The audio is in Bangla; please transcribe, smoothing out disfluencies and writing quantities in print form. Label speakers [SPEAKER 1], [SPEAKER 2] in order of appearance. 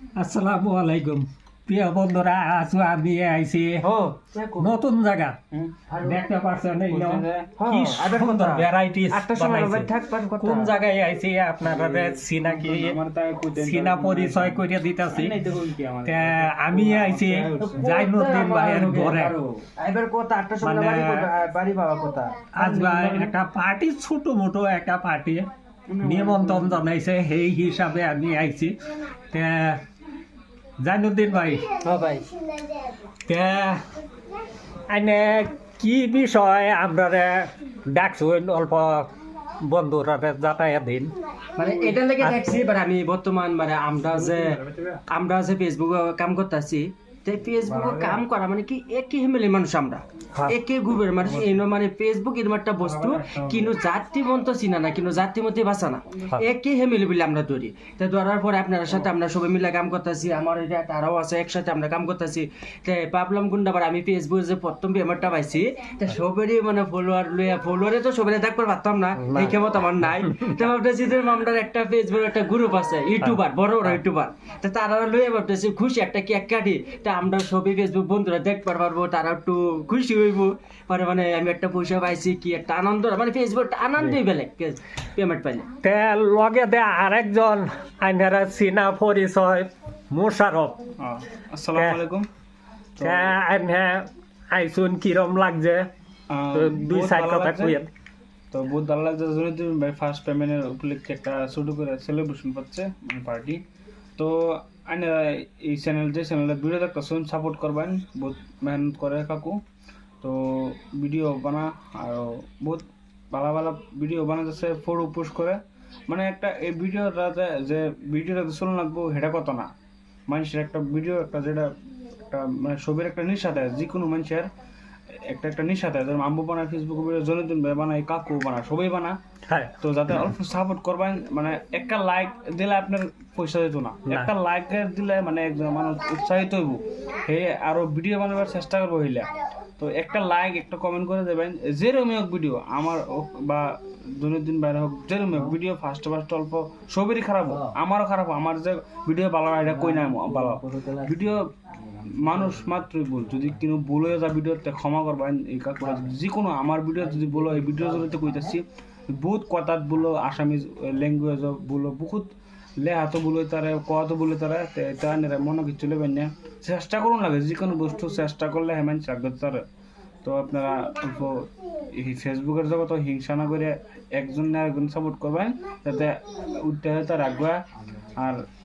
[SPEAKER 1] আসসালামু আলাইকুম প্রিয় বন্ধুরা, আজও আমি আইছি নতুন জায়গা দেখতে পাচ্ছেন। এই নাও কি সুন্দর ভ্যারাইটিস কোন জায়গায় আইছি আপনারা চিনা কি চিনা পরিচয় করে দিতেছি। আমি আইছি জাইনুদ্দিন ভাইয়ের ঘরে। আজ একটা পার্টি, ছোট মোটো একটা পার্টি নিমন্ত্রণ জানাইছে, সেই হিসাবে আমি আইছি। জাইনুদ্দিন ভাই, আইনে কি বিষয় আমরা ডাকছুন অল্প বন্ধুরা যাতায়াত দিন?
[SPEAKER 2] মানে এটা লেগে দেখছি, আমি বর্তমান আমরা যে ফেসবুকে কাম করতেছি, ফেসবুকে কাম করা মানে কি একই ফ্যামিলির মানুষ, আমরা একই গ্রুপের মানুষ। এই মানে ফেসবুক এরকম একটা বস্তু, কিন্তু জাতি মন্ত চিনা না, কিন্তু জাতি মধ্যে বাঁচা না, একই ফ্যামিলি বলে আমরা ধরি। তো ধরার পরে আপনার সাথে আমরা সবাই মিলে কাম করতেছি, আমার এটা তারাও আছে, একসাথে আমরা কাম করতেছি। পাবলাম গুন্ডাবার আমি ফেসবুকে যে প্রথম পেমেন্টটা পাইছি, সবারই মানে ফলোয়ারে তো সবাই দেখতে পারতাম না, এই ক্ষমতা আমার নাই। তো ভাবতেছি যে আমরা একটা ফেসবুক একটা গ্রুপ আছে ইউটিউবার, বড় বড় ইউটিউবার, তো তারা লইয়া ভাবতেছি খুশি একটা কেক কাটি, তা আমরা সবই ফেসবুক বন্ধুরা দেখতে পারবো, তারা একটু খুশি হইব। পরে মানে আমি একটা পয়সা পাইছি, কি একটা আনন্দ, মানে ফেসবুক আনন্দই বেলেগ পেমেন্ট পাইলে।
[SPEAKER 1] লগে দে আরেকজন আইনারা চিনা পরিচয় মোশারফ।
[SPEAKER 3] আসসালামু আলাইকুম।
[SPEAKER 1] আইসুন কিরম লাগছে? দুই সাইড কথা কইয়া।
[SPEAKER 3] তো বহুত ভালো লাগছে, জন্য ভাই ফার্স্ট পেমেন্টের উপলক্ষে একটা ছোট করে সেলিব্রেশন করছে মানে পার্টি। তো এই চ্যানেলটা ভিডিও দেখতেছেন, সাপোর্ট করবেন, বহুত মেহনত করে কাকু। তো ভিডিও বানা আর বহুত ভালো ভালো ভিডিও বানাতেছে, ফটো পোস্ট করে। মানে একটা এই ভিডিওটা যে ভিডিওটা চলন লাগবো সেটা কত না, মানুষের একটা ভিডিও একটা যেটা একটা মানে ছবির একটা নিশা দেয়, যে কোনো মানুষের একটা নিশা দেয়। যেমন আম্বু বানায়, ফেসবুকে ভিডিও জনদিন ভাই বানায়, কাকু বানায়, সবাই বানায়। তো যাতে অল্প সাপোর্ট করবেন, মানে একটা লাইক দিলে আপনার পয়সা দিত না, একটা লাইক দিলে মানে একজন মানুষ উৎসাহিত হইব, হে আরো ভিডিও বানাবার চেষ্টা করবো হইলে। তো একটা লাইক একটা কমেন্ট করে দেবেন, যেরকম হোক ভিডিও আমার হোক বা দৈনন্দিন বাইরে হোক, যেরকম হোক ভিডিও ফার্স্ট অল্প সবেরই খারাপ হোক, আমারও খারাপ হোক, আমার যে ভিডিও ভালো এটা কই না ভালো ভিডিও মানুষ মাত্রই ভুল, যদি কোনো ভুল হয়ে যায় ভিডিওতে ক্ষমা করবেন। এই কাকুরা যে কোনো আমার ভিডিও যদি বলো, এই ভিডিও জড়িত কইতেছি বহুত কথাত বলো, আসামিজ ল্যাঙ্গুয়েজ বলো, বহুত লেহাতো বলে তারা, কত বলে তারা, তারা মনে কিছু লেবেন না, চেষ্টা করুন লাগে, যে কোনো বস্তু চেষ্টা করলে হেমান রাখবে তারা। তো আপনারা এই ফেসবুকের জগৎ হিংসা না করে একজন না একজন সাপোর্ট করবেন, যাতে উঠতে রাখবে। আর